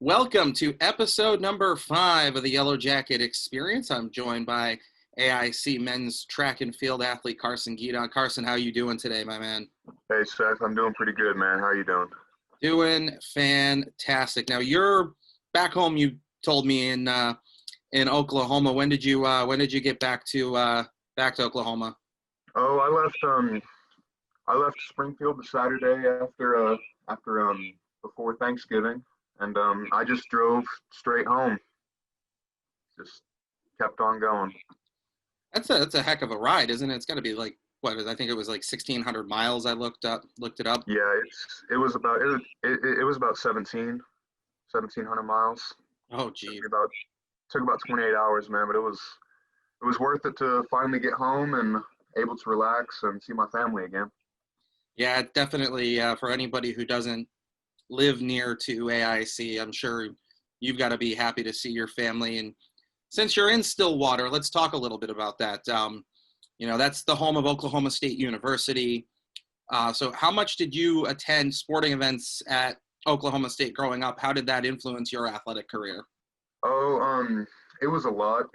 Welcome to episode number 5 of the Yellow Jacket Experience. I'm joined by AIC men's track and field athlete Carson Gedon. Carson, how you doing today, my man? Hey, Seth, I'm doing pretty good, man. How are you doing? Doing fantastic. Now you're back home. You told me in Oklahoma. When did you get back to Oklahoma? Oh, I left Springfield the Saturday after before Thanksgiving, and I just drove straight home. Just kept on going. That's a heck of a ride, isn't it? It's got to be like I think it was like 1,600 miles. I looked it up. Yeah, it was about 1,700 miles. Oh, geez. Took about 28 hours, man, but it was worth it to finally get home and able to relax and see my family again. Yeah, definitely. For anybody who doesn't live near to AIC, I'm sure you've got to be happy to see your family. And since you're in Stillwater, let's talk a little bit about that. That's the home of Oklahoma State University. So how much did you attend sporting events at Oklahoma State growing up? How did that influence your athletic career? Oh, it was a lot.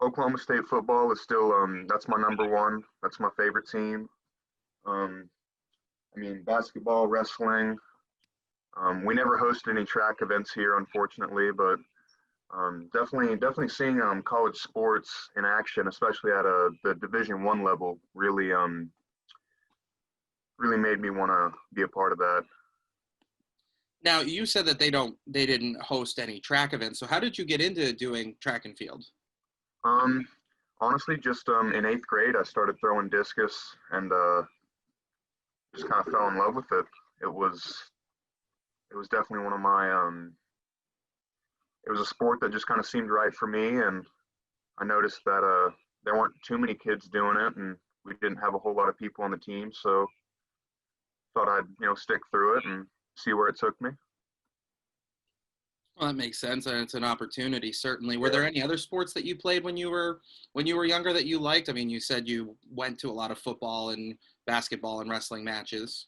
Oklahoma State football is still that's my number one. That's my favorite team. Um, Basketball, wrestling. We never hosted any track events here, unfortunately, but definitely seeing college sports in action, especially at the Division I level, really made me want to be a part of that. Now, you said that they didn't host any track events. So how did you get into doing track and field? Um, Honestly, just in 8th grade, I started throwing discus and just kind of fell in love with it. It was definitely one of my it was a sport that just kind of seemed right for me, and I noticed that there weren't too many kids doing it, and we didn't have a whole lot of people on the team, so thought I'd stick through it and see where it took me. Well, that makes sense, and it's an opportunity, certainly. Were Yeah. there any other sports that you played when you were younger that you liked? I mean, you said you went to a lot of football and basketball and wrestling matches.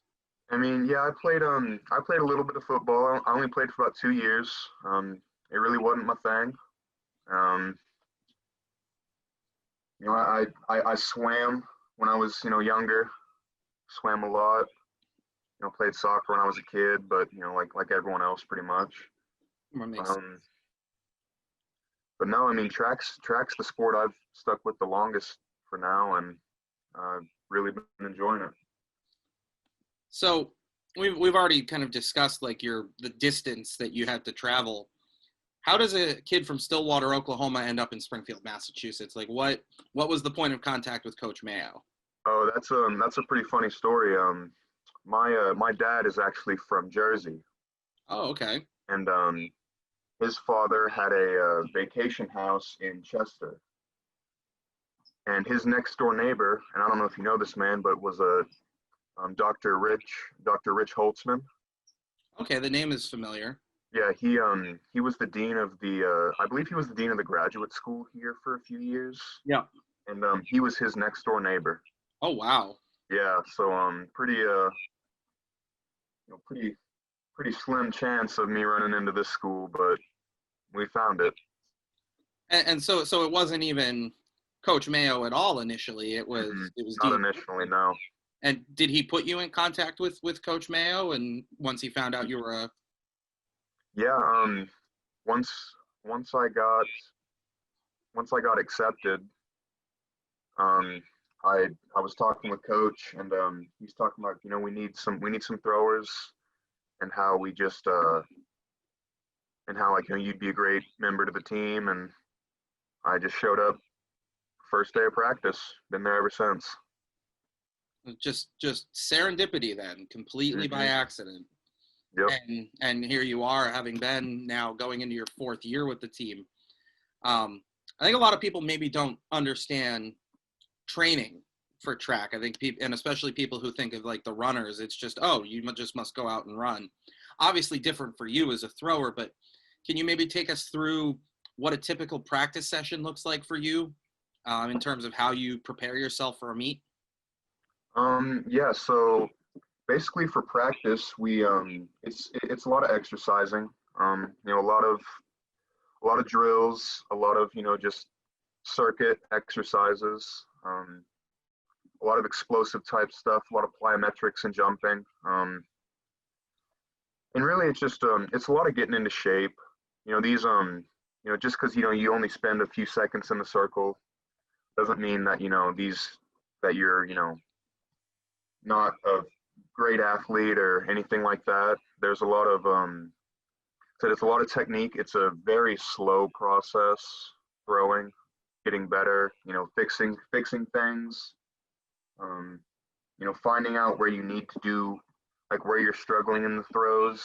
Yeah, I played a little bit of football. I only played for about 2 years. It really wasn't my thing. Um, I swam when I was younger. Swam a lot. Played soccer when I was a kid, but like everyone else, pretty much. What makes sense. Um, but no, track's the sport I've stuck with the longest for now, and really been enjoying it. So we've already kind of discussed like the distance that you had to travel. How does a kid from Stillwater, Oklahoma, end up in Springfield, Massachusetts? Like, what was the point of contact with Coach Mayo? Oh, that's a pretty funny story. My dad is actually from Jersey, Oh, okay. and his father had a vacation house in Chester, and his next door neighbor, and I don't know if you know this man, but was a Dr. Rich Holtzman. Okay, the name is familiar. Yeah, he was the dean of the I believe he was the dean of the graduate school here for a few years, Yeah. and he was his next door neighbor. Oh, wow. Yeah, so pretty slim chance of me running into this school, but we found it. And so it wasn't even Coach Mayo at all initially. It was Mm-hmm. it was Not Dean. initially, no. And did he put you in contact with Coach Mayo? And once he found out you were a Yeah, once once I got once I got accepted, um, I was talking with Coach, and he's talking about we need some throwers, and how we just and how like you'd be a great member to the team, and I just showed up first day of practice. Been there ever since. just serendipity then, completely by Hmm. accident. Yep. And here you are, having been now going into your 4th year with the team. I think a lot of people maybe don't understand training for track. I think people, and especially people who think of like the runners, it's just, oh, you just must go out and run. Obviously different for you as a thrower, but can you maybe take us through what a typical practice session looks like for you in terms of how you prepare yourself for a meet? Yeah, so basically for practice, it's a lot of exercising. A a lot of drills, a lot of, just circuit exercises, a lot of explosive type stuff, a lot of plyometrics and jumping. And really it's a lot of getting into shape. These, just because, you only spend a few seconds in the circle doesn't mean that, that you're, not a great athlete or anything like that. There's a lot of, so it's a lot of technique. It's a very slow process, throwing, getting better, fixing things, finding out where you need to do, like where you're struggling in the throws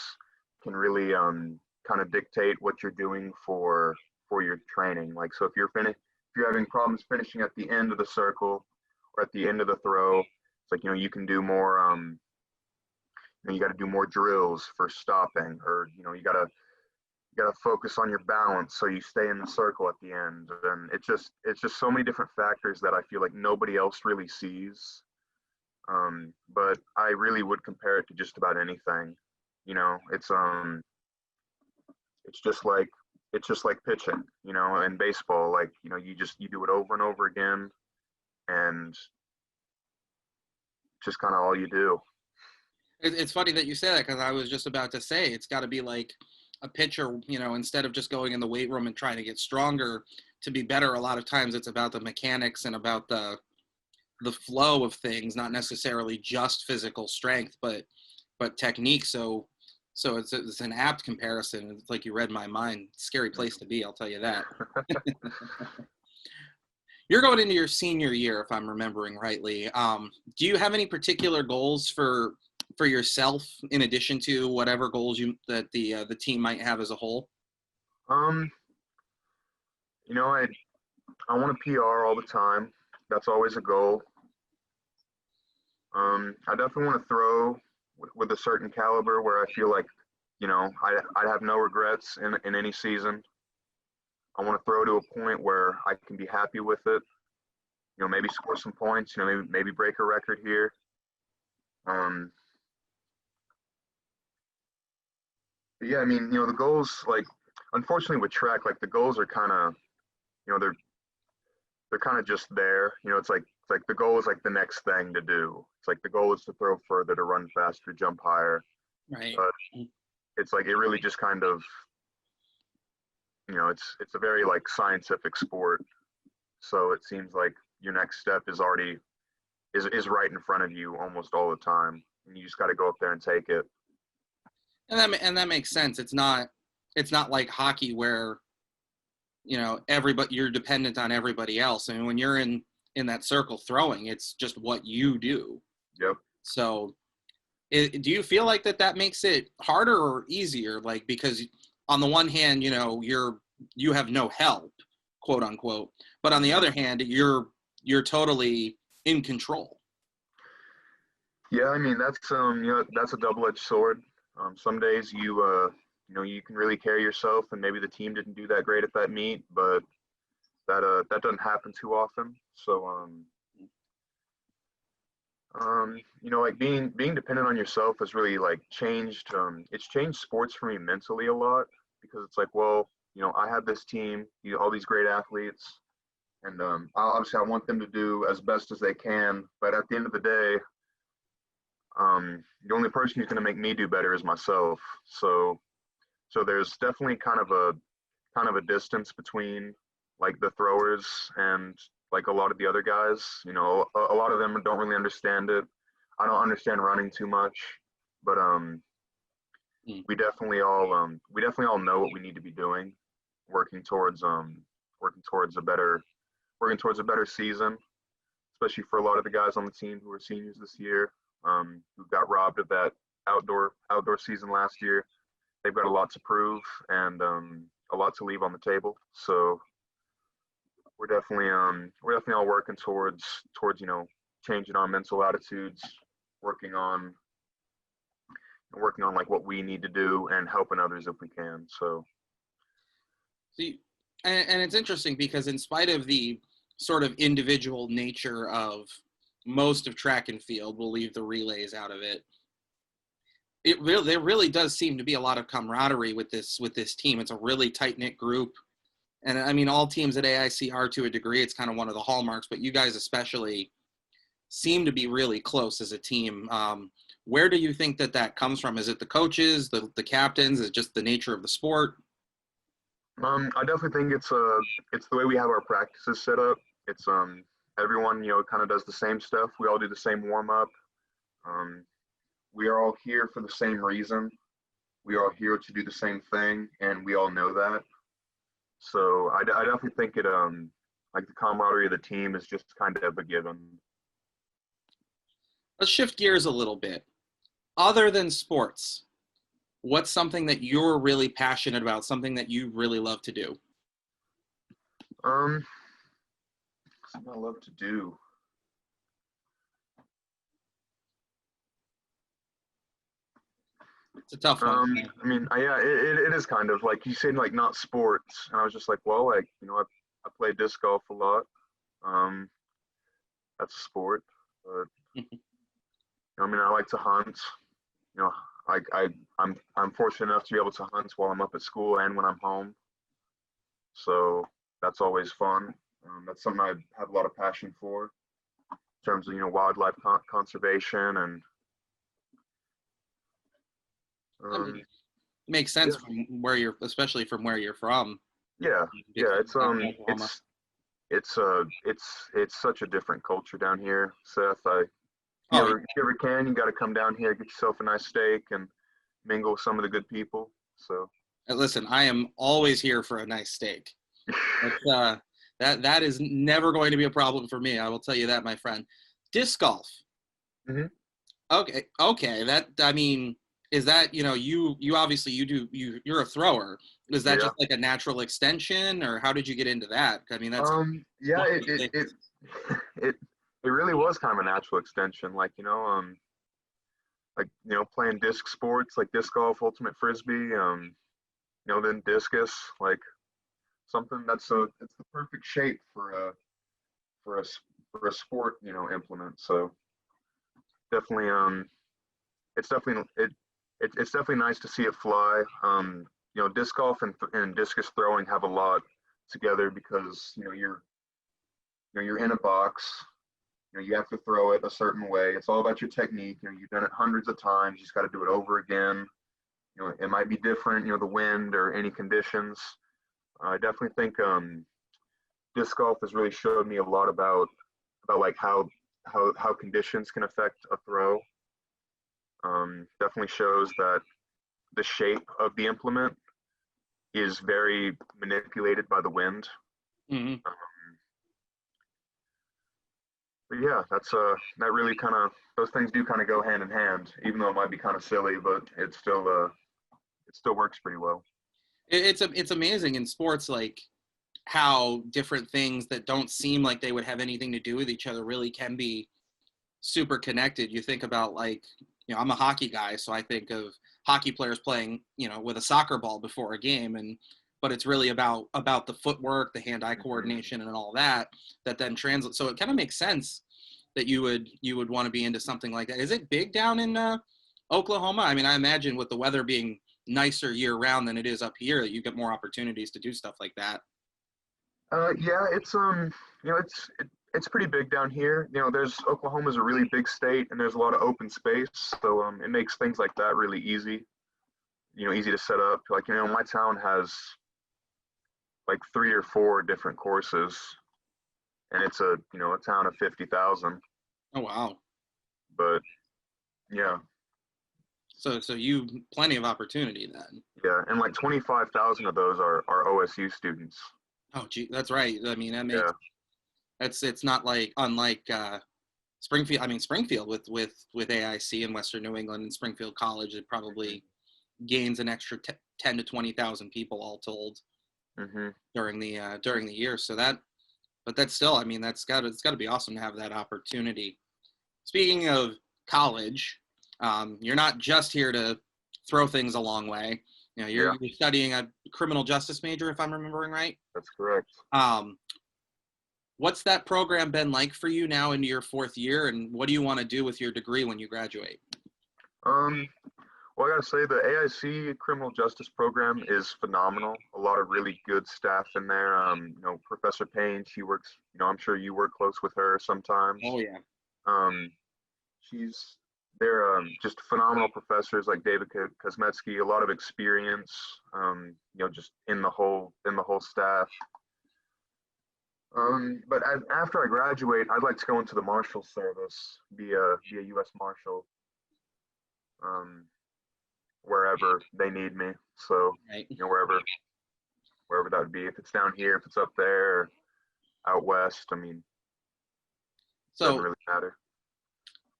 can really kind of dictate what you're doing for your training. Like, so if you're having problems finishing at the end of the circle or at the end of the throw, it's like, you can do more, you got to do more drills for stopping, or, you got to focus on your balance so you stay in the circle at the end. And it's just so many different factors that I feel like nobody else really sees. But I really would compare it to just about anything. It's just like pitching, in baseball. Like, you do it over and over again, and just kind of all you do. It's funny that you say that, because I was just about to say it's got to be like a pitcher, instead of just going in the weight room and trying to get stronger to be better. A lot of times it's about the mechanics and about the flow of things, not necessarily just physical strength, but technique. So it's an apt comparison. It's like you read my mind. Scary place to be, I'll tell you that. You're going into your senior year, if I'm remembering rightly. Do you have any particular goals for yourself in addition to whatever goals that the team might have as a whole? I want to PR all the time. That's always a goal. I definitely want to throw with a certain caliber where I feel like, I have no regrets in any season. I want to throw to a point where I can be happy with it. Maybe score some points. Maybe break a record here. But yeah, I mean, the goals, like, unfortunately with track, like the goals are kind of, they're kind of just there. It's like the goal is like the next thing to do. It's like the goal is to throw further, to run faster, jump higher. Right. But it's like it really just kind of, it's a very like scientific sport. So it seems like your next step is already is right in front of you almost all the time, and you just got to go up there and take it. And that makes sense. It's not like hockey where you're dependent on everybody else. I mean, when you're in that circle throwing, it's just what you do. Yep. So do you feel like that makes it harder or easier? Like, because on the one hand, you have no help, quote unquote, but on the other hand, you're totally in control. Yeah, I mean, that's that's a double-edged sword. Some days you can really carry yourself, and maybe the team didn't do that great at that meet, but that doesn't happen too often. So like being dependent on yourself has really like changed. It's changed sports for me mentally a lot, because it's like, well, I have this team, all these great athletes, and obviously I want them to do as best as they can, but at the end of the day, the only person who's going to make me do better is myself. So there's definitely kind of a distance between like the throwers and like a lot of the other guys. A lot of them don't really understand it. I don't understand running too much, but we definitely all know what we need to be doing, working towards a better season, especially for a lot of the guys on the team who are seniors this year, who got robbed of that outdoor season last year. They've got a lot to prove and a lot to leave on the table. So we're definitely all working towards changing our mental attitudes, working on like what we need to do and helping others if we can. So See, and it's interesting because in spite of the sort of individual nature of most of track and field, we'll leave the relays out of it. there really does seem to be a lot of camaraderie with this team. It's a really tight knit group, and I mean, all teams at AIC are to a degree. It's kind of one of the hallmarks, but you guys especially seem to be really close as a team. Where do you think that comes from? Is it the coaches, the captains? Is it just the nature of the sport? I definitely think it's the way we have our practices set up. It's everyone kind of does the same stuff. We all do the same warm up. Um, we are all here for the same reason. We are all here to do the same thing, and we all know that. So I definitely think it like the camaraderie of the team is just kind of a given. Let's shift gears a little bit. Other than sports, what's something that you're really passionate about, something that you really love to do? Something I love to do. It's a tough one. I mean, yeah, it is kind of like you said, like not sports, and I was just like, well, like I play disc golf a lot. That's a sport, but I mean, I like to hunt. You know, I'm fortunate enough to be able to hunt while I'm up at school and when I'm home. So that's always fun. That's something I have a lot of passion for in terms of wildlife conservation and Makes sense yeah. from where you're, especially from where you're from. Yeah, yeah. Oklahoma. It's such a different culture down here, Seth. Oh, If you ever can, you got to come down here, get yourself a nice steak, and mingle with some of the good people. So, listen, I am always here for a nice steak. That is never going to be a problem for me. I will tell you that, my friend. Disc golf. mm-hmm. Okay. That, I mean, is that you obviously you're a thrower. Is that Yeah. just like a natural extension, or how did you get into that? I mean, that's yeah, it really was kind of a natural extension, like playing disc sports like disc golf, ultimate frisbee, then discus, like something it's the perfect shape for a sport, implement. So definitely, it's definitely it's definitely nice to see it fly. Disc golf and discus throwing have a lot together because you're in a box. You have to throw it a certain way. It's all about your technique. You've done it hundreds of times. You just got to do it over again. It might be different. The wind or any conditions. I definitely think disc golf has really showed me a lot about like how conditions can affect a throw. Definitely shows that the shape of the implement is very manipulated by the wind. mm-hmm. But yeah, that's that really kind of, those things do kind of go hand in hand, even though it might be kind of silly, but it still works pretty well. It's amazing in sports, like how different things that don't seem like they would have anything to do with each other really can be super connected. You think about, like, I'm a hockey guy, so I think of hockey players playing, with a soccer ball before a game, but it's really about the footwork, the hand-eye coordination, and all that then translates. So it kind of makes sense that you would want to be into something like that. Is it big down in Oklahoma? I mean, I imagine with the weather being nicer year round than it is up here, that you get more opportunities to do stuff like that. Yeah, it's pretty big down here. Oklahoma's a really big state, and there's a lot of open space, so it makes things like that really easy. Easy to set up. Like my town has like 3 or 4 different courses, and it's a town of 50,000. Oh wow! But yeah. So you plenty of opportunity then. Yeah, and like 25,000 of those are OSU students. Oh gee, that's right. I mean, that makes it's not like unlike Springfield. I mean, Springfield with AIC in Western New England and Springfield College, it probably gains an extra 10 to 20,000 people all told during the year. So but that's still, I mean, it's got to be awesome to have that opportunity. Speaking of college, you're not just here to throw things a long way. You're studying a criminal justice major, if I'm remembering right. That's correct. What's that program been like for you now into your 4th year, and what do you want to do with your degree when you graduate? Well, I gotta say the AIC criminal justice program is phenomenal. A lot of really good staff in there. Professor Payne, she works. I'm sure you work close with her sometimes. Oh yeah. Um, she's they're just phenomenal professors like David Kosmetsky. A lot of experience. Just in the whole staff. But after I graduate, I'd like to go into the Marshal Service, be a U.S. Marshal, um, wherever they need me. So, Right. wherever that would be. If it's down here, if it's up there, or out west, I mean, doesn't So really matter.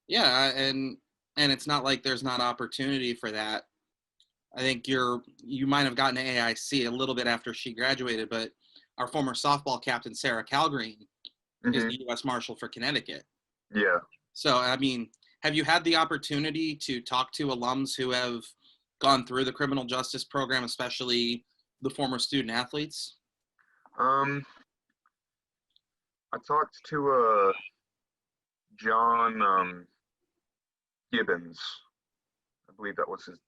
yeah, and it's not like there's not opportunity for that. I think you might have gotten to AIC a little bit after she graduated, but our former softball captain Sarah Calgreen is Hmm. the U.S. Marshal for Connecticut. Yeah. So I mean, have you had the opportunity to talk to alums who have gone through the criminal justice program, especially the former student athletes? Um, I talked to John Gibbons. I believe that was his.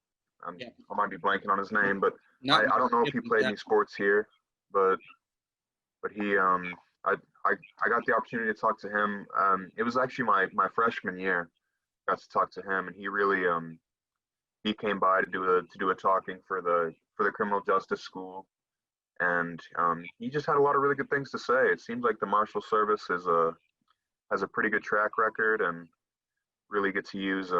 Yeah. I might be blanking on his name, but No, I don't know if he played yeah. any sports here, but he I got the opportunity to talk to him. It was actually my freshman year. Got to talk to him, and he really he came by to do a talking for the criminal justice school, and he just had a lot of really good things to say. It seems like the Marshal Service has a pretty good track record and really get to use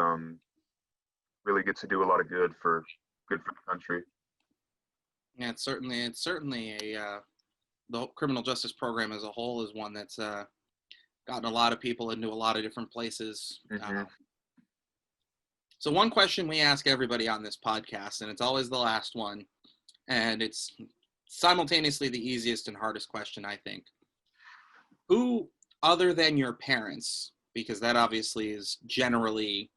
really get to do a lot of good for the country. Yeah, it's certainly a the criminal justice program as a whole is one that's gotten a lot of people into a lot of different places. Hmm. So one question we ask everybody on this podcast, and it's always the last one, and it's simultaneously the easiest and hardest question, I think. Who, other than your parents, because that obviously is generally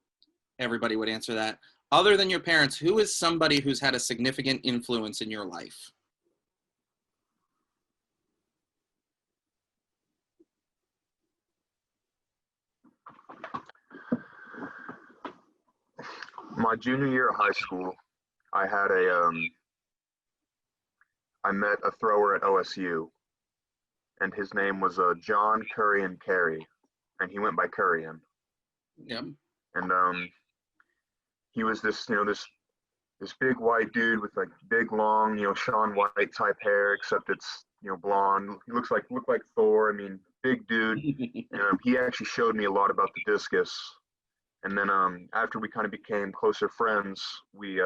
everybody would answer that, other than your parents, who is somebody who's had a significant influence in your life? My junior year of high school, I had I met a thrower at OSU, and his name was John Currian Carey, and he went by Currian. Yep. And he was this big white dude with like big long Shaun White type hair, except it's blonde. He looked like Thor. I mean, big dude. And he actually showed me a lot about the discus. And then after we kind of became closer friends, he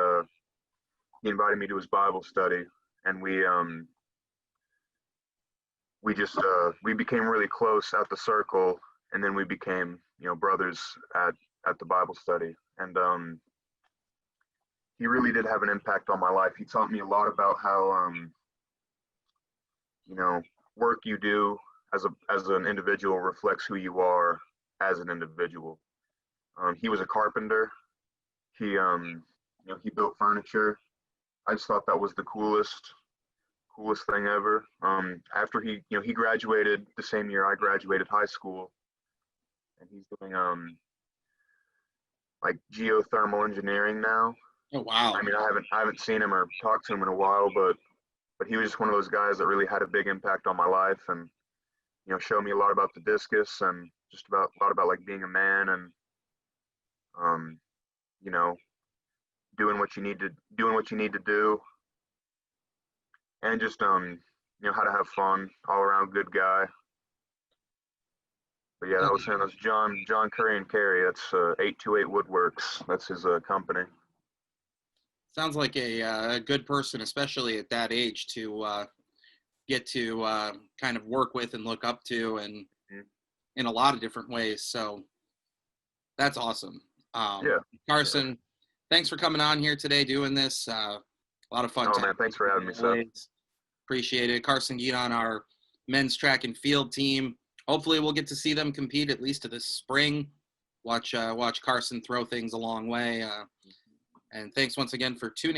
invited me to his Bible study, and we became really close at the circle, and then we became brothers at the Bible study. And he really did have an impact on my life. He taught me a lot about how work you do as an individual reflects who you are as an individual. He was a carpenter. He built furniture. I just thought that was the coolest thing ever. After he graduated the same year I graduated high school, and he's doing like geothermal engineering now. Oh wow. I mean, I haven't seen him or talked to him in a while, but he was just one of those guys that really had a big impact on my life, and showed me a lot about the discus and just about a lot about like being a man and um, you know doing what you need to do, and just how to have fun, all around good guy. But yeah, that was him. That's John Curry and Carey. That's 828 Woodworks. That's his company. Sounds like a good person, especially at that age, to get to kind of work with and look up to, and Mhm. in a lot of different ways. So that's awesome. Yeah. Carson, thanks for coming on here today doing this. A lot of fun. Oh man, thanks for having me, Seth. Appreciate it. Carson Gedon, our men's track and field team. Hopefully we'll get to see them compete at least this spring. Watch Carson throw things a long way. And thanks once again for tuning